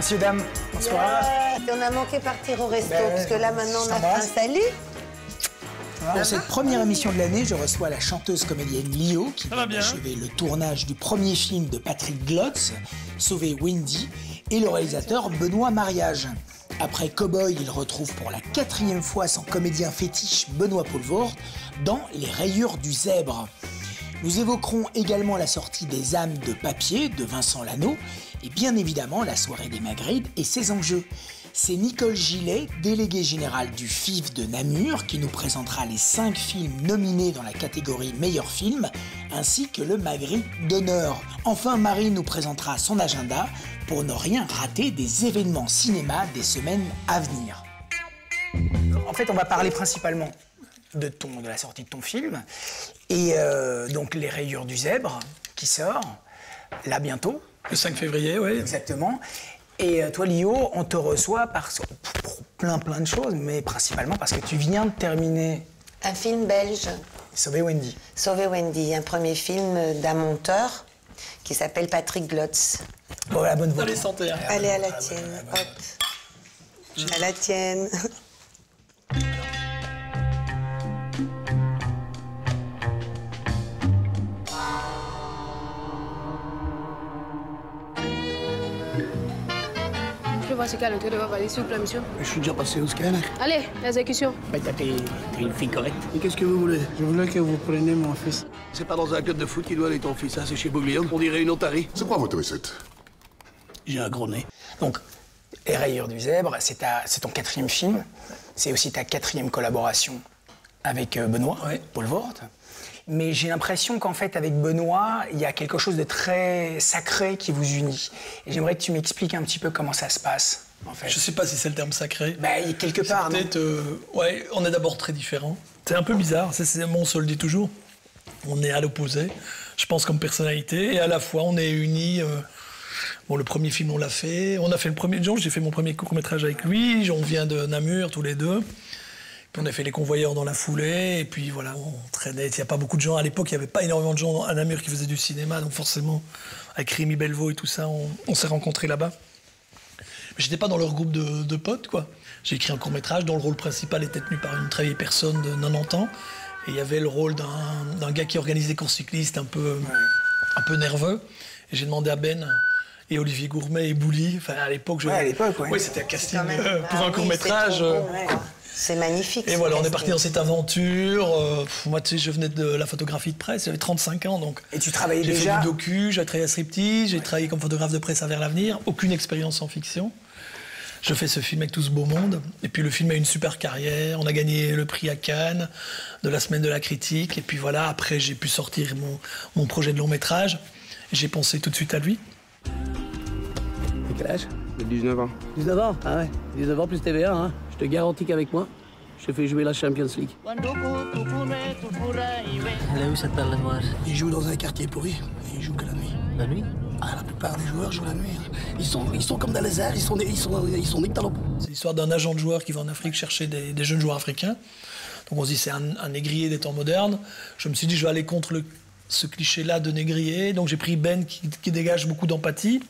Messieurs, dames, bonsoir. On a manqué partir au resto, Ben, parce que là, maintenant, on a faim. Salut. Pour cette première émission de l'année, je reçois la chanteuse comédienne Lio, qui vient d'achever le tournage du premier film de Patrick Glotz, Sauver Wendy, et le réalisateur Benoît Mariage. Après Cowboy, il retrouve pour la 4e fois son comédien fétiche Benoît Poelvoort dans Les Rayures du Zèbre. Nous évoquerons également la sortie des âmes de papier de Vincent Lano et bien évidemment la soirée des Magrides et ses enjeux. C'est Nicole Gillet, déléguée générale du FIF de Namur, qui nous présentera les 5 films nominés dans la catégorie meilleur film, ainsi que le Magritte d'honneur. Enfin, Marie nous présentera son agenda pour ne rien rater des événements cinéma des semaines à venir. En fait, on va parler principalement de la sortie de ton film, et donc Les Rayures du Zèbre, qui sort, là bientôt. Le 5 février, oui. Exactement. Et toi, Lio, on te reçoit pour plein de choses, mais principalement parce que tu viens de terminer... Un film belge. Sauver Wendy. Sauver Wendy, un premier film d'un monteur qui s'appelle Patrick Glotz. Bon, la bonne voix. Allez, santé. Hein. Allez, à la tienne, hop. À la tienne. C'est calme, tu devrais aller, s'il vous plaît, monsieur. Je suis déjà passé au scanner. Allez, l'exécution. Bah, t'es une fille correcte. Et qu'est-ce que vous voulez? Je voulais que vous preniez mon fils. C'est pas dans un club de foot qu'il doit aller ton fils, hein, c'est chez Bouglione. On dirait une otarie. C'est quoi votre recette? J'ai un gros nez. Donc, Les Rayures du Zèbre, c'est ton 4e film. C'est aussi ta 4e collaboration avec Benoît Poelvoort. Mais j'ai l'impression qu'en fait, avec Benoît, il y a quelque chose de très sacré qui vous unit. Et j'aimerais que tu m'expliques un petit peu comment ça se passe, en fait. Je sais pas si c'est le terme sacré. Bah, quelque part, non? Peut-être, ouais, on est d'abord très différents. C'est un peu bizarre, moi on se le dit toujours. On est à l'opposé, je pense, comme personnalité, et à la fois on est unis. Bon, le premier film, on l'a fait. On a fait le premier jour, j'ai fait mon premier court-métrage avec lui. On vient de Namur, tous les deux. Puis on a fait Les Convoyeurs dans la foulée, et puis voilà, on traînait. Il n'y a pas beaucoup de gens. À l'époque, il n'y avait pas énormément de gens à Namur qui faisaient du cinéma, donc forcément, avec Rémi Belvaux et tout ça, on s'est rencontrés là-bas. Mais j'étais pas dans leur groupe de potes, quoi. J'ai écrit un court-métrage dont le rôle principal était tenu par une très vieille personne de 90 ans, et il y avait le rôle d'un gars qui organise des courses cyclistes un peu nerveux. Et j'ai demandé à Ben et Olivier Gourmet et Bouli, enfin à l'époque... Ouais, à l'époque, oui, c'était un casting pour un court-métrage. C'est magnifique. Et voilà, on est parti dans cette aventure. Moi, tu sais, je venais de la photographie de presse, j'avais 35 ans, donc... Et tu travaillais déjà? J'ai fait du docu, j'ai travaillé à Striptease, j'ai travaillé comme photographe de presse à Vers l'Avenir, aucune expérience en fiction. Je fais ce film avec tout ce beau monde, et puis le film a une super carrière, on a gagné le prix à Cannes, de la semaine de la critique, et puis voilà, après j'ai pu sortir mon projet de long métrage, et j'ai pensé tout de suite à lui. T'as quel âge? J'ai 19 ans. 19 ans? Ah ouais, 19 ans plus TVA, hein. Je te garantis qu'avec moi, je te fais jouer la Champions League. Elle est où cette perle noire? Il joue dans un quartier pourri, et il joue que la nuit. La nuit? Ah, la plupart des joueurs jouent la nuit. Hein. Ils sont comme dans les airs, ils sont nés que dans le... C'est l'histoire d'un agent de joueur qui va en Afrique chercher des jeunes joueurs africains. Donc on se dit c'est un négrier des temps modernes. Je me suis dit je vais aller contre ce cliché-là de négrier. Donc j'ai pris Ben qui dégage beaucoup d'empathie.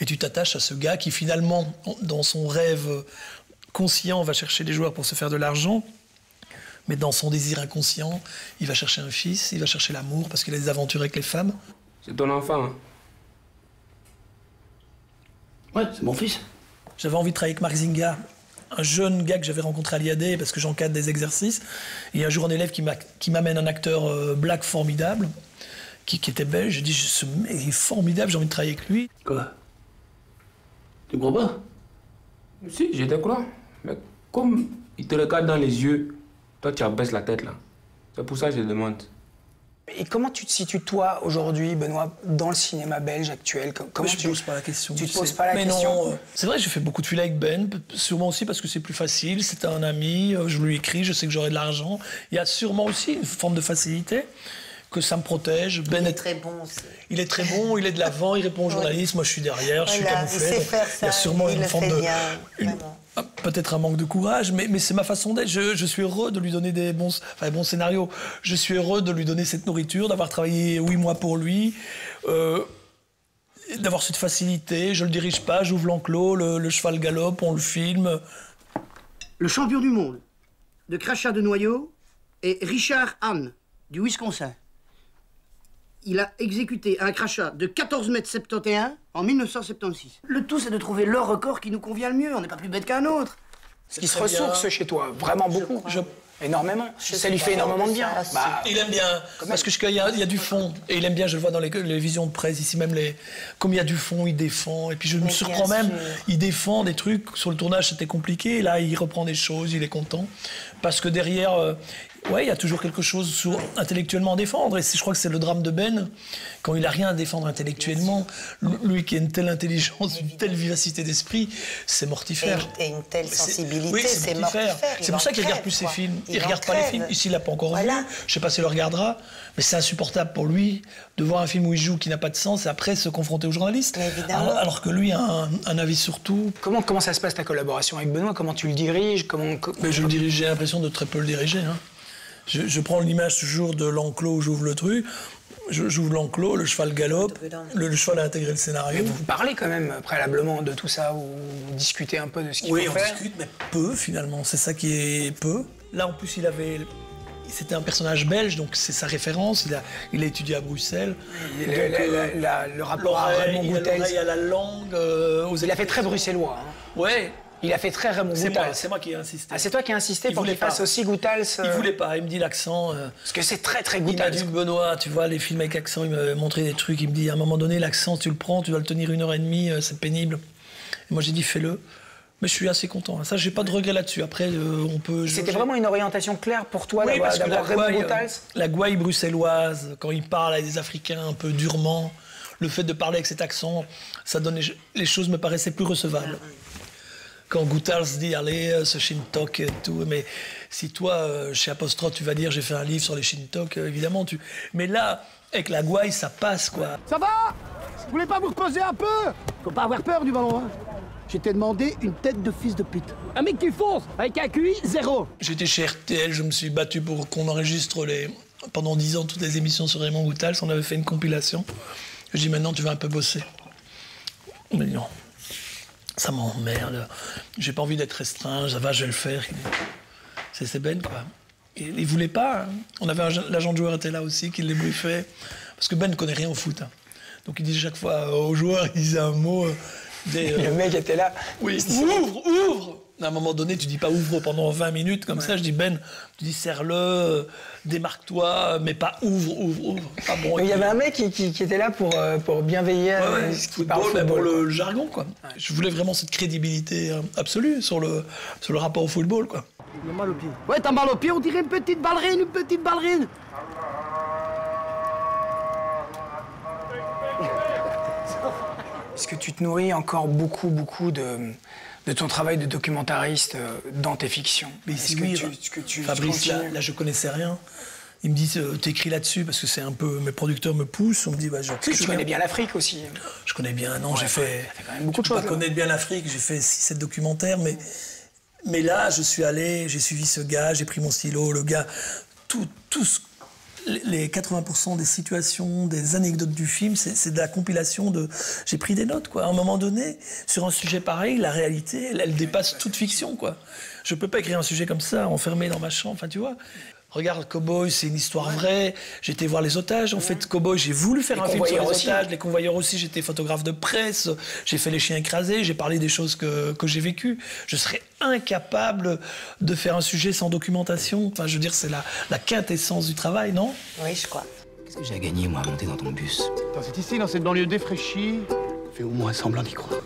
Et tu t'attaches à ce gars qui finalement, dans son rêve conscient, va chercher des joueurs pour se faire de l'argent. Mais dans son désir inconscient, il va chercher un fils, il va chercher l'amour parce qu'il a des aventures avec les femmes. C'est ton enfant, hein? Ouais, c'est mon fils. J'avais envie de travailler avec Marc Zinga, un jeune gars que j'avais rencontré à l'IAD parce que j'encadre des exercices. Et un jour, un élève qui m'amène un acteur black formidable, qui était belge. J'ai dit, ce mec est formidable, j'ai envie de travailler avec lui. Quoi? Tu crois pas? Si, je te crois. Mais comme il te regarde dans les yeux, toi, tu abaisses la tête, là. C'est pour ça que je demande. Et comment tu te situes, toi, aujourd'hui, Benoît, dans le cinéma belge actuel? Comment je ne pose pas la question. Tu te poses pas la question? Mais non, c'est vrai, j'ai fait beaucoup de films avec Ben, sûrement aussi parce que c'est plus facile, c'est un ami, je lui écris, je sais que j'aurai de l'argent. Il y a sûrement aussi une forme de facilité, que ça me protège. Ben est très bon aussi. Il est très bon, il est de l'avant, il répond aux journalistes, moi je suis derrière, je suis camouflé. Il sait faire ça, il y a sûrement il une le forme fait de... bien, Peut-être un manque de courage, mais c'est ma façon d'être. Je suis heureux de lui donner des bons scénarios. Je suis heureux de lui donner cette nourriture, d'avoir travaillé 8 mois pour lui. d'avoir cette facilité. Je le dirige pas, j'ouvre l'enclos, le cheval galope, on le filme. Le champion du monde de crachat de noyau est Richard Hahn, du Wisconsin. Il a exécuté un crachat de 14,71 m en 1976. Le tout, c'est de trouver le record qui nous convient le mieux. On n'est pas plus bête qu'un autre. Ce qui se ressource chez toi, vraiment beaucoup. Énormément. Ça lui fait énormément de bien. Il aime bien, parce qu'il y a du fond. Et il aime bien, je le vois dans les visions de presse, ici même, comme il y a du fond, il défend. Et puis je me surprends même, il défend des trucs. Sur le tournage, c'était compliqué. Et là, il reprend des choses, il est content. Parce que derrière, il y a toujours quelque chose intellectuellement à défendre. Et je crois que c'est le drame de Ben, quand il n'a rien à défendre intellectuellement. Lui qui a une telle intelligence, une telle vivacité d'esprit, c'est mortifère. Et une telle sensibilité, c'est mortifère. C'est pour ça qu'il ne regarde plus ses films. Il ne regarde pas les films. Ici, il ne l'a pas encore vu. Je ne sais pas s'il le regardera. Mais c'est insupportable pour lui de voir un film où il joue qui n'a pas de sens et après se confronter aux journalistes. Alors que lui a un avis sur tout. Comment ça se passe ta collaboration avec Benoît? Comment tu le diriges? Je le dirige, j'ai l'impression de très peu le diriger. Hein. Je prends l'image toujours de l'enclos où j'ouvre le truc. J'ouvre l'enclos, le cheval galope, le cheval a intégré le scénario. Mais vous parlez quand même préalablement de tout ça, ou vous discutez un peu de ce qu'il faut faire? Oui, on discute, mais peu finalement, c'est ça qui est peu. Là en plus c'était un personnage belge, donc c'est sa référence, il a étudié à Bruxelles. Le rapport à Raymond Goethals. Il y a la langue... Il a fait très bruxellois. Hein. Ouais. Il a fait très Raymond Goethals. C'est moi qui ai insisté. Ah, c'est toi qui as insisté pour qu'il fasse aussi Goethals. Il voulait pas, il me dit l'accent. Parce que c'est très Goethals. Il m'a dit, Benoît, tu vois, les films avec accent, il m'a montré des trucs. Il me dit, à un moment donné, l'accent, tu le prends, tu dois le tenir 1h30, c'est pénible. Et moi, j'ai dit, fais-le. Mais je suis assez content. Ça, j'ai pas de regret là-dessus. Après, on peut... C'était vraiment une orientation claire pour toi d'avoir Raymond Goethals? La gouaille bruxelloise, quand il parle avec des Africains un peu durement, le fait de parler avec cet accent, ça donnait... Les choses me paraissaient plus recevables. Quand Goethals dit, allez, ce Shintok et tout, mais si toi, chez Apostrophe, tu vas dire, j'ai fait un livre sur les Shintok, évidemment, Mais là, avec la gouaille, ça passe, quoi. Ça va? Vous voulez pas vous reposer un peu? Faut pas avoir peur du ballon, hein. Je t'ai demandé une tête de fils de pute. Un mec qui fonce, avec un QI, 0. J'étais chez RTL, je me suis battu pour qu'on enregistre pendant 10 ans toutes les émissions sur Raymond Goethals. On avait fait une compilation. Je dis, maintenant, tu vas un peu bosser. Mais non. Ça m'emmerde. J'ai pas envie d'être restreint. Ça va, je vais le faire. C'est Ben, quoi. Et il voulait pas. Hein. On avait l'agent de joueur était là aussi, qui les briefait. Parce que Ben ne connaît rien au foot. Hein. Donc il disait chaque fois aux joueurs, il disait un mot. Le mec était là. Oui, ouvre. À un moment donné, tu dis pas ouvre pendant 20 minutes comme ça. Je dis Ben, tu dis serre-le, démarque-toi, mais pas ouvre. Ah bon, il y avait un mec qui était là pour bien veiller à ce qu'il parle football. Pour le jargon, quoi. Ouais. Je voulais vraiment cette crédibilité absolue sur le rapport au football, quoi. Il a mal au pied. Ouais, t'as mal au pied, on dirait une petite ballerine. Est-ce que tu te nourris encore beaucoup de ton travail de documentariste dans tes fictions? Mais ici, oui, Fabrice, là, je connaissais rien. Il me dit, t'écris là-dessus, parce que c'est un peu... Mes producteurs me poussent, on me dit... tu connais bien l'Afrique aussi. Je connais bien, non, j'ai fait... Ça fait quand même beaucoup de choses. Je connais bien l'Afrique, j'ai fait 6-7 documentaires, mais là, je suis allé, j'ai suivi ce gars, j'ai pris mon stylo, le gars... Les 80% des situations, des anecdotes du film, c'est de la compilation de... J'ai pris des notes, quoi. À un moment donné, sur un sujet pareil, la réalité, elle dépasse toute fiction, quoi. Je peux pas écrire un sujet comme ça, enfermé dans ma chambre, enfin, tu vois. Regarde, Cowboy, c'est une histoire vraie. J'étais voir les otages, en fait. Cowboy, j'ai voulu faire un film sur les otages. Les convoyeurs aussi, j'étais photographe de presse. J'ai fait les chiens écrasés, j'ai parlé des choses que j'ai vécues. Je serais incapable de faire un sujet sans documentation. Enfin, je veux dire, c'est la quintessence du travail, non? Oui, je crois. Qu'est-ce que j'ai à gagner, moi, à monter dans ton bus? C'est ici, dans cette banlieue défraîchie. Fais au moins semblant d'y croire.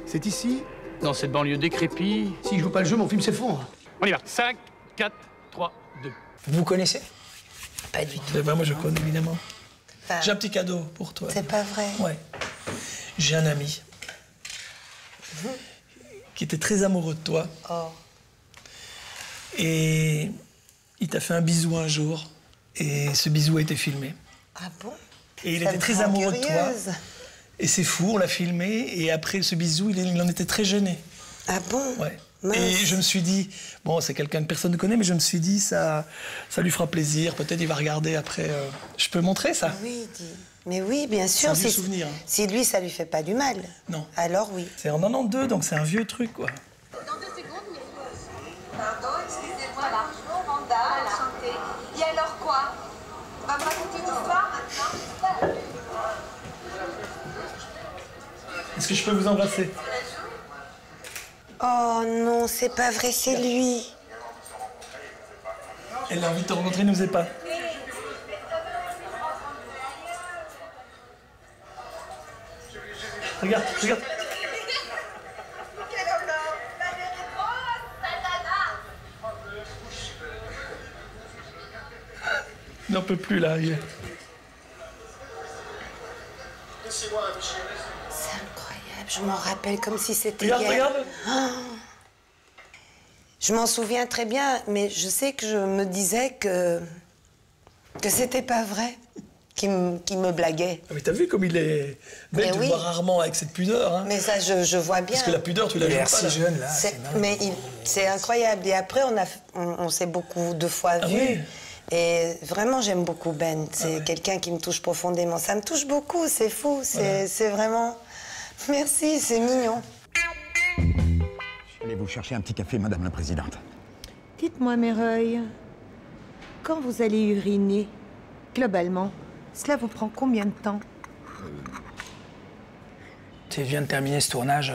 C'est ici, dans cette banlieue décrépie. Si je joue pas le jeu, mon film s'effondre. On y va. 5, 4, 3, 2. Vous connaissez? Pas du tout. Moi, je connais, évidemment. Enfin, j'ai un petit cadeau pour toi. C'est pas vrai? Ouais. J'ai un ami qui était très amoureux de toi. Oh. Et il t'a fait un bisou un jour. Et ce bisou a été filmé. Ah bon? Et il était très amoureux de toi. Et c'est fou, on l'a filmé. Et après ce bisou, il en était très gêné. Ah bon? Ouais. Et je me suis dit, bon, c'est quelqu'un que personne ne connaît, mais je me suis dit, ça lui fera plaisir. Peut-être il va regarder après. Je peux montrer ça? Oui, mais oui, bien sûr. C'est un vieux souvenir. Hein. Si lui, ça lui fait pas du mal. Non. Alors oui. C'est en 92, donc c'est un vieux truc, quoi. Dans 2 secondes, mais... Pardon, excusez-moi, bonjour, Vanda, enchantée. Et alors quoi? On va me raconter une histoire maintenant? Est-ce que je peux vous embrasser? Oh non, c'est pas vrai, c'est lui. Elle a envie de te rencontrer, ne faisait pas. Regarde, regarde. Il n'en peut plus, là. C'est incroyable, je m'en rappelle comme si c'était hier. Regarde. Oh. Je m'en souviens très bien, mais je sais que je me disais que c'était pas vrai, qu'il me blaguait. Ah, mais t'as vu comme il est belle, tu le vois rarement avec cette pudeur. Hein. Mais ça, je vois bien. Parce que la pudeur, tu l'as vu pas. Si jeune, là. Mais c'est incroyable. Et après, on s'est beaucoup de fois vus. Oui. Et vraiment, j'aime beaucoup Ben. C'est quelqu'un qui me touche profondément. Ça me touche beaucoup, c'est fou. C'est vraiment... Merci, c'est mignon. Allez vous chercher un petit café, Madame la Présidente. Dites-moi, Mereuil, quand vous allez uriner, globalement, cela vous prend combien de temps? Tu viens de terminer ce tournage,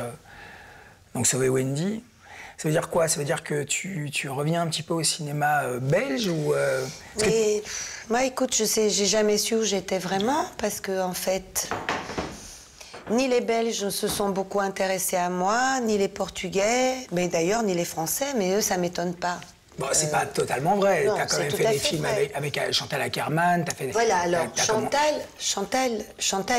donc Sauver Wendy. Ça veut dire quoi? Ça veut dire que tu reviens un petit peu au cinéma belge ou... Mais, moi, écoute, j'ai jamais su où j'étais vraiment, parce que, en fait, ni les Belges se sont beaucoup intéressés à moi, ni les Portugais, mais d'ailleurs, ni les Français, mais eux, ça m'étonne pas. Bon, c'est pas totalement vrai. Non, t'as quand même fait des films avec Chantal Akerman, t'as fait... Voilà, alors, Chantal,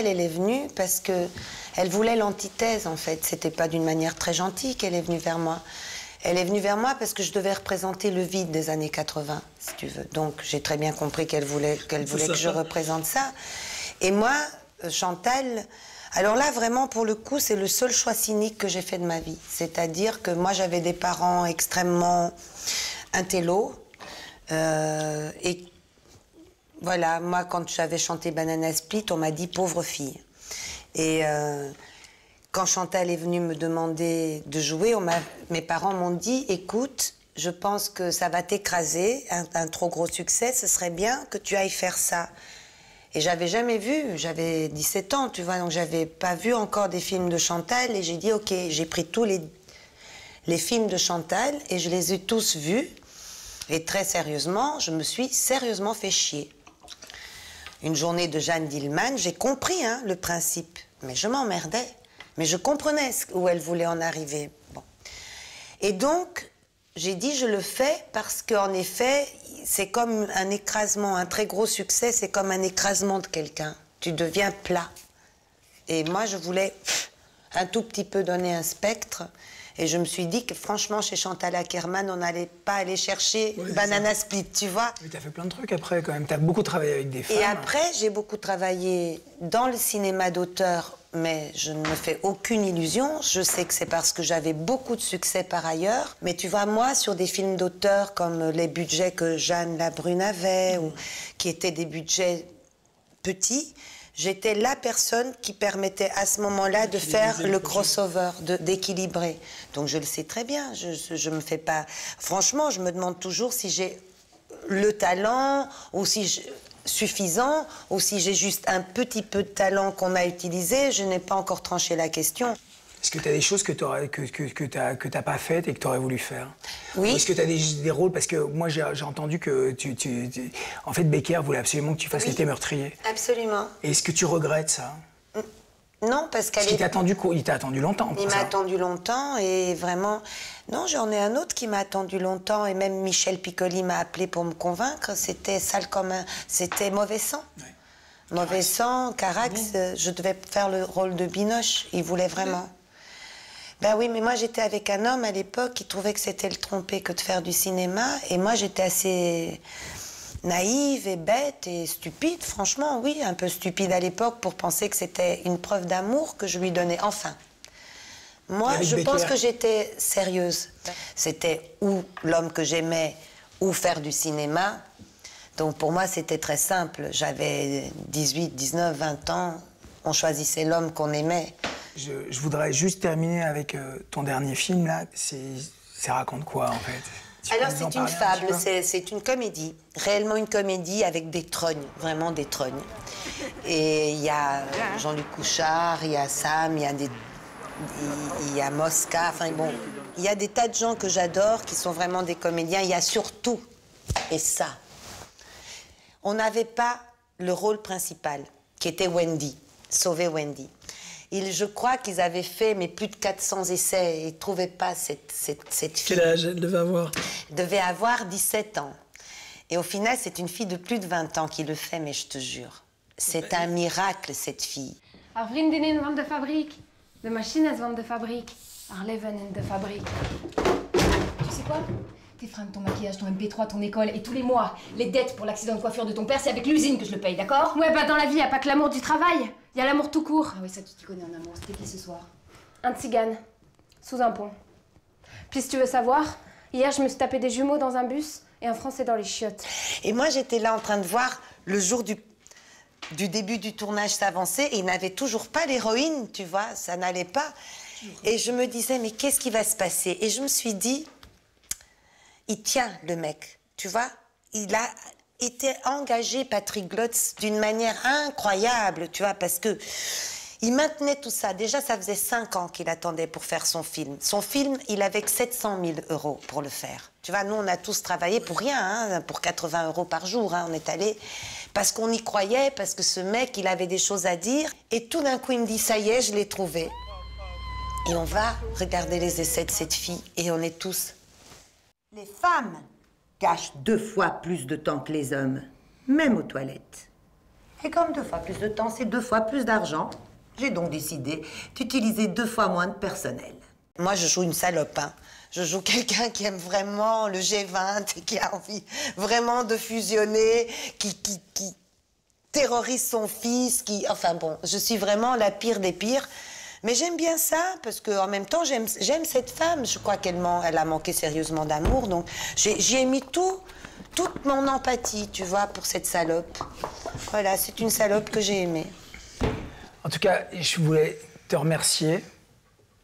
elle est venue parce que elle voulait l'antithèse, en fait. C'était pas d'une manière très gentille qu'elle est venue vers moi. Elle est venue vers moi parce que je devais représenter le vide des années 80, si tu veux. Donc, j'ai très bien compris qu'elle voulait que je représente ça. Et moi, Chantal... Alors là, vraiment, pour le coup, c'est le seul choix cynique que j'ai fait de ma vie. C'est-à-dire que moi, j'avais des parents extrêmement intello. Et voilà, moi, quand j'avais chanté Banana Split, on m'a dit « pauvre fille ». Et quand Chantal est venue me demander de jouer, mes parents m'ont dit « écoute, je pense que ça va t'écraser, un trop gros succès, ce serait bien que tu ailles faire ça ». Et j'avais jamais vu, j'avais 17 ans, tu vois, donc j'avais pas vu encore des films de Chantal. Et j'ai dit, ok, j'ai pris tous les films de Chantal et je les ai tous vus. Et très sérieusement, je me suis sérieusement fait chier. Une journée de Jeanne Dillman, j'ai compris le principe, mais je m'emmerdais. Mais je comprenais où elle voulait en arriver. Bon. Et donc, j'ai dit, je le fais parce qu'en effet, c'est comme un écrasement, un très gros succès, c'est comme un écrasement de quelqu'un. Tu deviens plat. Et moi, je voulais un tout petit peu donner un spectre. Et je me suis dit que franchement, chez Chantal Akerman, on n'allait pas aller chercher Banana Split, tu vois. Mais t'as fait plein de trucs après, quand même. T'as beaucoup travaillé avec des femmes. Et après, j'ai beaucoup travaillé dans le cinéma d'auteur, mais je ne me fais aucune illusion. Je sais que c'est parce que j'avais beaucoup de succès par ailleurs. Mais tu vois, moi, sur des films d'auteur comme les budgets que Jeanne Labrune avait, ou qui étaient des budgets petits, j'étais la personne qui permettait à ce moment-là de faire le crossover, d'équilibrer. Donc je le sais très bien, je me fais pas... Franchement, je me demande toujours si j'ai le talent, ou si suffisant, ou si j'ai juste un petit peu de talent qu'on a utilisé. Je n'ai pas encore tranché la question. Est-ce que tu as des choses que t'as pas faites et que tu aurais voulu faire? Oui. Ou est-ce que tu as des rôles? Parce que moi, j'ai entendu que en fait, Becker voulait absolument que tu fasses L'été meurtrier. Absolument. Et est-ce que tu regrettes ça? Non, parce qu'elle il t'a attendu longtemps. Il m'a attendu longtemps et vraiment... Non, j'en ai un autre qui m'a attendu longtemps et même Michel Piccoli m'a appelé pour me convaincre. C'était Sale comme un... C'était Mauvais sang. Ouais. Mauvais sang, Carax, je devais faire le rôle de Binoche. Il voulait vraiment... Ben oui, mais moi j'étais avec un homme à l'époque qui trouvait que c'était le tromper que de faire du cinéma. Et moi j'étais assez naïve et bête et stupide, franchement, oui, un peu stupide à l'époque pour penser que c'était une preuve d'amour que je lui donnais. Enfin, Moi, je pense que j'étais sérieuse. C'était ou l'homme que j'aimais ou faire du cinéma. Donc pour moi, c'était très simple. J'avais 18, 19, 20 ans. On choisissait l'homme qu'on aimait. Je voudrais juste terminer avec ton dernier film, là. Ça raconte quoi, en fait? Alors, c'est une fable, c'est une comédie. Réellement une comédie avec des trognes, vraiment des trognes. Et il y a Jean-Luc Couchard, il y a Sam, il y a Mosca, enfin bon, il y a des tas de gens que j'adore qui sont vraiment des comédiens. Il y a surtout, et ça, on n'avait pas le rôle principal, qui était Wendy, sauver Wendy. Je crois qu'ils avaient fait plus de 400 essais et ils ne trouvaient pas cette fille. Quel âge elle devait avoir? Elle devait avoir 17 ans. Et au final, c'est une fille de plus de 20 ans qui le fait, mais je te jure. C'est un miracle, cette fille. Haar vriendinnen van de fabriek. De machines van de fabriek. Haar leven in de fabriek. Tu sais quoi? Tes fringues, ton maquillage, ton MP3, ton école et tous les mois, les dettes pour l'accident de coiffure de ton père, c'est avec l'usine que je le paye, d'accord? Ouais, bah dans la vie, y a pas que l'amour du travail. Y a l'amour tout court. Ah oui, ça tu t'y connais en amour. C'était qui ce soir? Un tzigane. Sous un pont. Puis si tu veux savoir, hier je me suis tapé des jumeaux dans un bus et un Français dans les chiottes. Et moi, j'étais là en train de voir le jour du début du tournage s'avancer et il n'avait toujours pas l'héroïne, tu vois, ça n'allait pas. Et je me disais, mais qu'est-ce qui va se passer? Et je me suis dit, il tient le mec, tu vois. Il a été engagé, Patrick Glotz, d'une manière incroyable, tu vois, parce que il maintenait tout ça. Déjà, ça faisait 5 ans qu'il attendait pour faire son film. Son film, il avait que 700 000 € pour le faire. Tu vois, nous, on a tous travaillé pour rien, hein, pour 80 € par jour. Hein, on est allé parce qu'on y croyait, parce que ce mec, il avait des choses à dire. Et tout d'un coup, il me dit, ça y est, je l'ai trouvé. Et on va regarder les essais de cette fille, et on est tous... Les femmes cachent 2 fois plus de temps que les hommes, même aux toilettes. Et comme 2 fois plus de temps, c'est 2 fois plus d'argent, j'ai donc décidé d'utiliser 2 fois moins de personnel. Moi, je joue une salope, hein. Je joue quelqu'un qui aime vraiment le G20 et qui a envie vraiment de fusionner, qui terrorise son fils, Enfin bon, je suis vraiment la pire des pires. Mais j'aime bien ça, parce qu'en même temps, j'aime cette femme. Je crois qu'elle a manqué sérieusement d'amour, donc j'y ai mis toute mon empathie, tu vois, pour cette salope. Voilà, c'est une salope que j'ai aimée. En tout cas, je voulais te remercier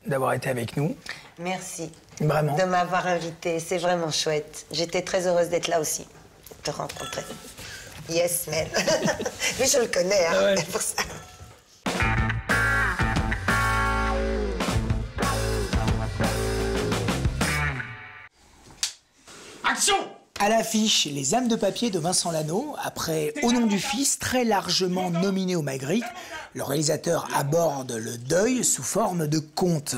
d'avoir été avec nous. Merci. Vraiment. De m'avoir invitée, c'est vraiment chouette. J'étais très heureuse d'être là aussi, de te rencontrer. Yes, man. Mais je le connais, hein, ouais. pour ça. Action! À l'affiche, Les âmes de papier de Vincent Lano. Après Au nom du fils, très largement nominé au Magritte, le réalisateur aborde le deuil sous forme de conte.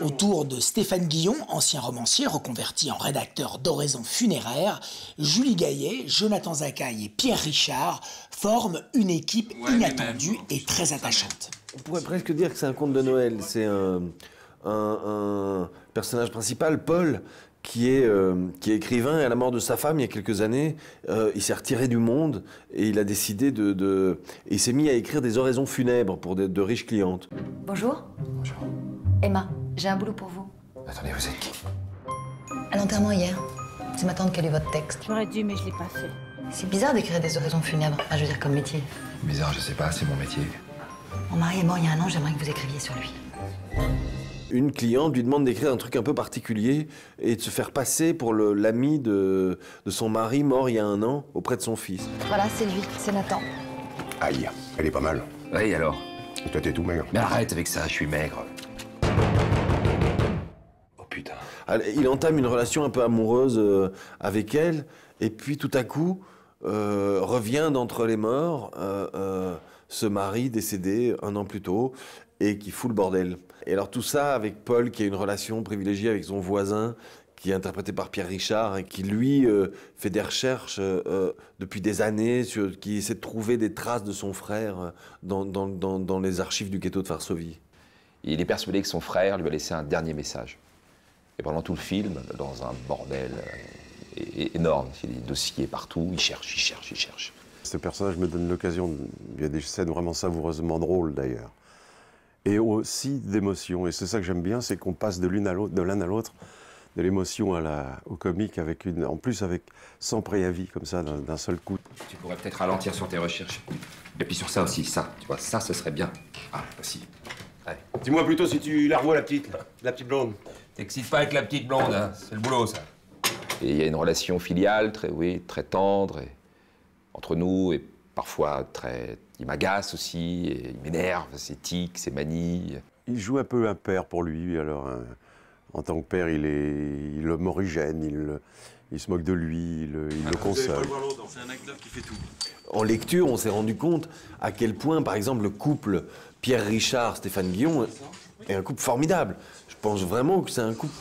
Autour de Stéphane Guillon, ancien romancier reconverti en rédacteur d'oraisons funéraires, Julie Gaillet, Jonathan Zakaï et Pierre Richard forment une équipe inattendue et très attachante. On pourrait presque dire que c'est un conte de Noël. C'est un personnage principal, Paul, qui est écrivain, et à la mort de sa femme il y a quelques années, il s'est retiré du monde et il a décidé il s'est mis à écrire des oraisons funèbres pour de riches clientes. Bonjour. Bonjour. Emma, j'ai un boulot pour vous. Attendez, vous êtes qui? À l'enterrement hier, c'est ma tante qui a lu votre texte. J'aurais dû, mais je l'ai pas fait. C'est bizarre d'écrire des oraisons funèbres, enfin, je veux dire comme métier. Bizarre, je sais pas, c'est mon métier. Mon mari est mort il y a 1 an, j'aimerais que vous écriviez sur lui. Une cliente lui demande d'écrire un truc un peu particulier et de se faire passer pour l'ami de son mari mort il y a 1 an auprès de son fils. Voilà, c'est lui, c'est Nathan. Aïe, elle est pas mal. Oui, alors? Et toi, t'es tout maigre. Mais arrête avec ça, je suis maigre. Oh putain. Il entame une relation un peu amoureuse avec elle, et puis tout à coup, revient d'entre les morts ce mari décédé 1 an plus tôt, et qui fout le bordel. Et alors tout ça avec Paul, qui a une relation privilégiée avec son voisin, qui est interprété par Pierre Richard, et qui lui fait des recherches depuis des années, qui essaie de trouver des traces de son frère dans les archives du ghetto de Varsovie. Il est persuadé que son frère lui a laissé un dernier message. Et pendant tout le film, dans un bordel énorme, il y a des dossiers partout, il cherche. Ce personnage me donne l'occasion, il y a des scènes vraiment savoureusement drôles d'ailleurs. et aussi d'émotion. Et c'est ça que j'aime bien, c'est qu'on passe de l'un à l'autre, de l'émotion au comique, en plus sans préavis, comme ça, d'un seul coup. Tu pourrais peut-être ralentir sur tes recherches. Et puis sur ça aussi, ça, tu vois, ça, ce serait bien. Ah, aussi. Ouais. Dis-moi plutôt si tu la revois, la petite blonde. T'excites pas avec la petite blonde, hein, c'est le boulot, ça. Et il y a une relation filiale, très tendre, entre nous, et parfois il m'agace aussi, et il m'énerve, ses tics, ses manies. Il joue un peu un père pour lui, alors en tant que père, il est morigène, il se moque de lui, il le console. C'est un acteur qui fait tout. En lecture, on s'est rendu compte à quel point, par exemple, le couple Pierre Richard, Stéphane Guillon est un couple formidable. Je pense vraiment que c'est un couple...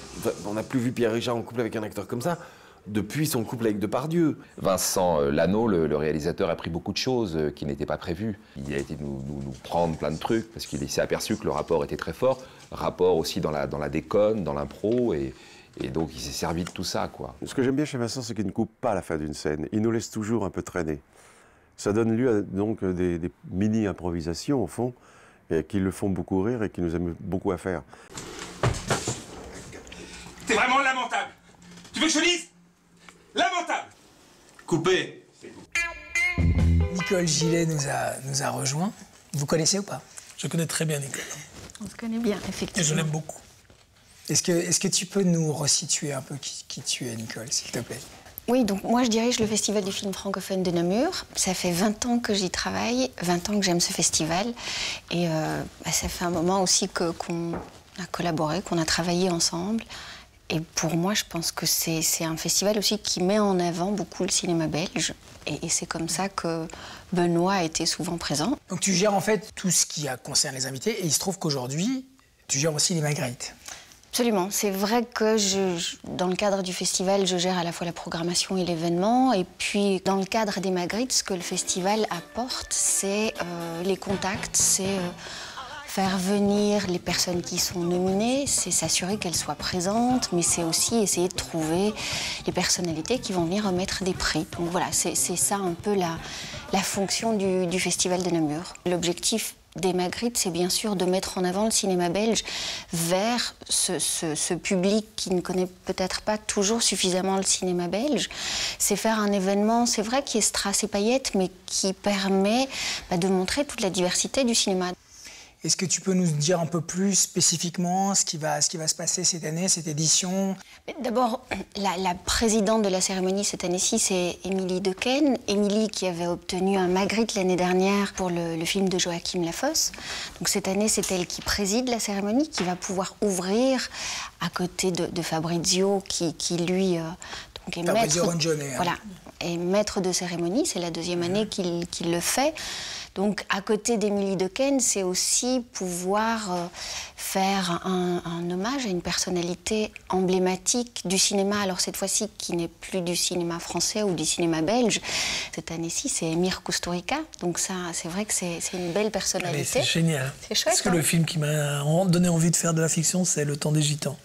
On n'a plus vu Pierre Richard en couple avec un acteur comme ça depuis son couple avec Depardieu. Vincent Lano, le réalisateur, a pris beaucoup de choses qui n'étaient pas prévues. Il a été nous prendre plein de trucs parce qu'il s'est aperçu que le rapport était très fort. Rapport aussi dans la déconne, dans l'impro, et donc il s'est servi de tout ça, quoi. Ce que j'aime bien chez Vincent, c'est qu'il ne coupe pas à la fin d'une scène. Il nous laisse toujours un peu traîner. Ça donne lieu à donc des mini-improvisations, au fond, qui le font beaucoup rire et qui nous aiment beaucoup à faire. T'es vraiment lamentable. Tu veux que je te dise? Lamentable. Coupé. Nicole Gillet nous a rejoints. Vous connaissez ou pas? Je connais très bien Nicole. On se connaît bien, effectivement. Et je l'aime beaucoup. Est-ce que tu peux nous resituer un peu qui tu es, Nicole, s'il te plaît? Oui, donc moi je dirige le Festival du film francophone de Namur. Ça fait 20 ans que j'y travaille, 20 ans que j'aime ce festival. Et ça fait un moment aussi qu'on a collaboré, qu'on a travaillé ensemble. Et pour moi, je pense que c'est un festival aussi qui met en avant beaucoup le cinéma belge. Et c'est comme ça que Benoît a été souvent présent. Donc tu gères en fait tout ce qui concerne les invités. Et il se trouve qu'aujourd'hui, tu gères aussi les Magritte. Absolument. C'est vrai que dans le cadre du festival, je gère à la fois la programmation et l'événement. Et puis, dans le cadre des Magritte, ce que le festival apporte, c'est les contacts, c'est faire venir les personnes qui sont nominées, c'est s'assurer qu'elles soient présentes, mais c'est aussi essayer de trouver les personnalités qui vont venir remettre des prix. Donc voilà, c'est ça un peu la fonction du Festival de Namur. L'objectif des Magritte, c'est bien sûr de mettre en avant le cinéma belge vers ce public qui ne connaît peut-être pas toujours suffisamment le cinéma belge. C'est faire un événement, c'est vrai, qui est strass et paillettes, mais qui permet de montrer toute la diversité du cinéma. Est-ce que tu peux nous dire un peu plus spécifiquement ce qui va se passer cette année, cette édition? D'abord, la présidente de la cérémonie cette année-ci, c'est Émilie Dequesne. Émilie qui avait obtenu un Magritte l'année dernière pour le film de Joachim Lafosse. Donc cette année, c'est elle qui préside la cérémonie, qui va pouvoir ouvrir à côté de Fabrizio, qui lui donc est Fabrizio maître, Rongione, voilà, est maître de cérémonie. C'est la deuxième année qu'il le fait. Donc, à côté d'Émilie Dequesne, c'est aussi pouvoir faire un hommage à une personnalité emblématique du cinéma. Alors, cette fois-ci, qui n'est plus du cinéma français ou du cinéma belge. Cette année-ci, c'est Emir Kusturica. Donc, ça, c'est vrai que c'est une belle personnalité. C'est génial. C'est chouette. Parce que le film qui m'a donné envie de faire de la fiction, c'est Le Temps des Gitans.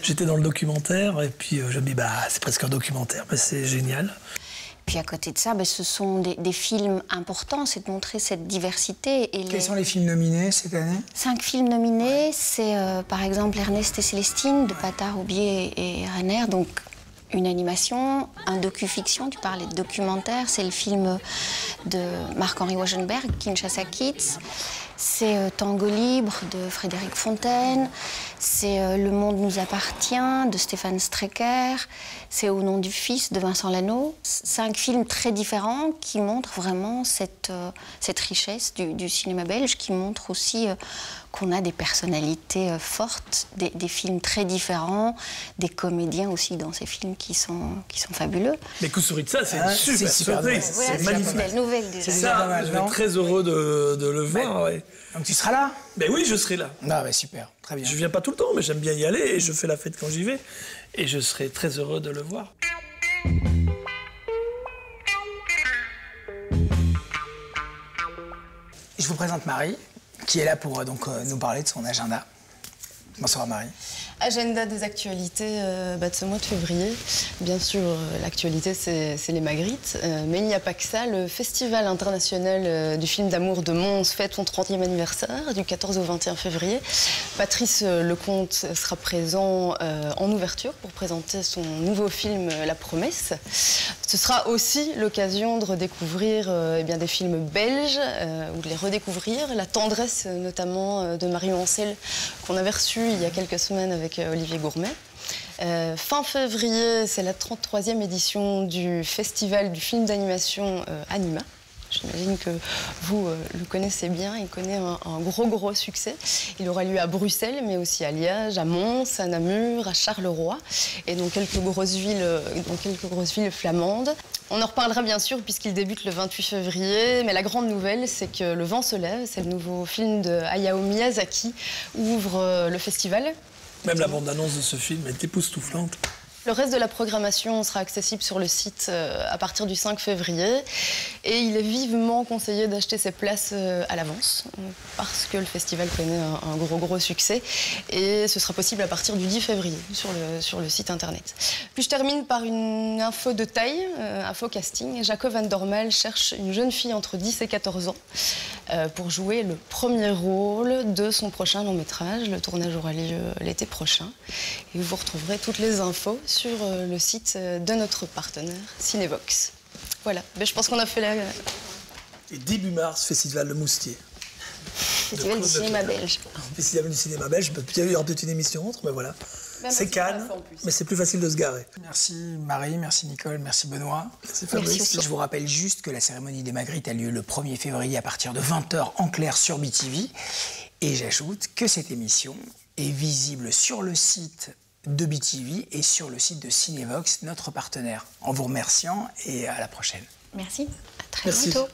J'étais dans le documentaire et puis je me dis, c'est presque un documentaire, mais c'est génial. Puis à côté de ça, ce sont des films importants, c'est de montrer cette diversité. Quels sont les films nominés cette année? 5 films nominés, c'est par exemple Ernest et Célestine de Patard, Aubier et Renner, donc une animation, un docu-fiction, tu parlais de documentaire, c'est le film de Marc-Henri Wagenberg, Kinshasa Kids. C'est Tango libre de Frédéric Fontaine, c'est Le monde nous appartient de Stéphane Strecker, c'est Au nom du fils de Vincent Lano. 5 films très différents qui montrent vraiment cette richesse du cinéma belge, qui montrent aussi qu'on a des personnalités fortes, des films très différents, des comédiens aussi dans ces films qui sont fabuleux. Mais Kusturica, c'est une super surprise, c'est magnifique. C'est une belle nouvelle déjà. Ça, je vais très heureux de le voir. Ouais. Donc tu seras là? Ben oui, je serai là. Super, très bien. Je viens pas tout le temps, mais j'aime bien y aller et je fais la fête quand j'y vais. Et je serai très heureux de le voir. Je vous présente Marie, qui est là pour nous parler de son agenda. Bonsoir Marie. Agenda des actualités de ce mois de février. Bien sûr, l'actualité, c'est les Magritte. Mais il n'y a pas que ça. Le Festival international du film d'amour de Mons fête son 30e anniversaire, du 14 au 21 février. Patrice Lecomte sera présent en ouverture pour présenter son nouveau film La Promesse. Ce sera aussi l'occasion de redécouvrir des films belges, ou de les redécouvrir. La tendresse, notamment, de Marion Ancel, qu'on avait reçu il y a quelques semaines avec Olivier Gourmet. Fin février, c'est la 33e édition du festival du film d'animation Anima. J'imagine que vous le connaissez bien, il connaît un gros succès. Il aura lieu à Bruxelles, mais aussi à Liège, à Mons, à Namur, à Charleroi et dans quelques grosses villes flamandes. On en reparlera bien sûr puisqu'il débute le 28 février, mais la grande nouvelle, c'est que Le vent se lève, c'est le nouveau film de Hayao Miyazaki, ouvre le festival. Même la bande-annonce de ce film est époustouflante. Le reste de la programmation sera accessible sur le site à partir du 5 février. Et il est vivement conseillé d'acheter ses places à l'avance, parce que le festival connaît un gros succès. Et ce sera possible à partir du 10 février sur le site internet. Puis je termine par une info de taille, info casting. Jacob Van Dormel cherche une jeune fille entre 10 et 14 ans pour jouer le premier rôle de son prochain long métrage. Le tournage aura lieu l'été prochain. Et vous retrouverez toutes les infos sur le site de notre partenaire Cinévox. Voilà, je pense qu'on a fait la... Et début mars, Festival de Moustier. Festival du cinéma belge. Festival du cinéma belge, il y aura peut-être une émission entre, mais voilà. C'est Cannes, mais c'est plus facile de se garer. Merci Marie, merci Nicole, merci Benoît. Merci Fabrice. Merci. Je vous rappelle juste que la cérémonie des Magritte a lieu le 1er février à partir de 20h en clair sur BTV. Et j'ajoute que cette émission est visible sur le site de BTV et sur le site de Cinévox, notre partenaire. En vous remerciant et à la prochaine. Merci, à très bientôt.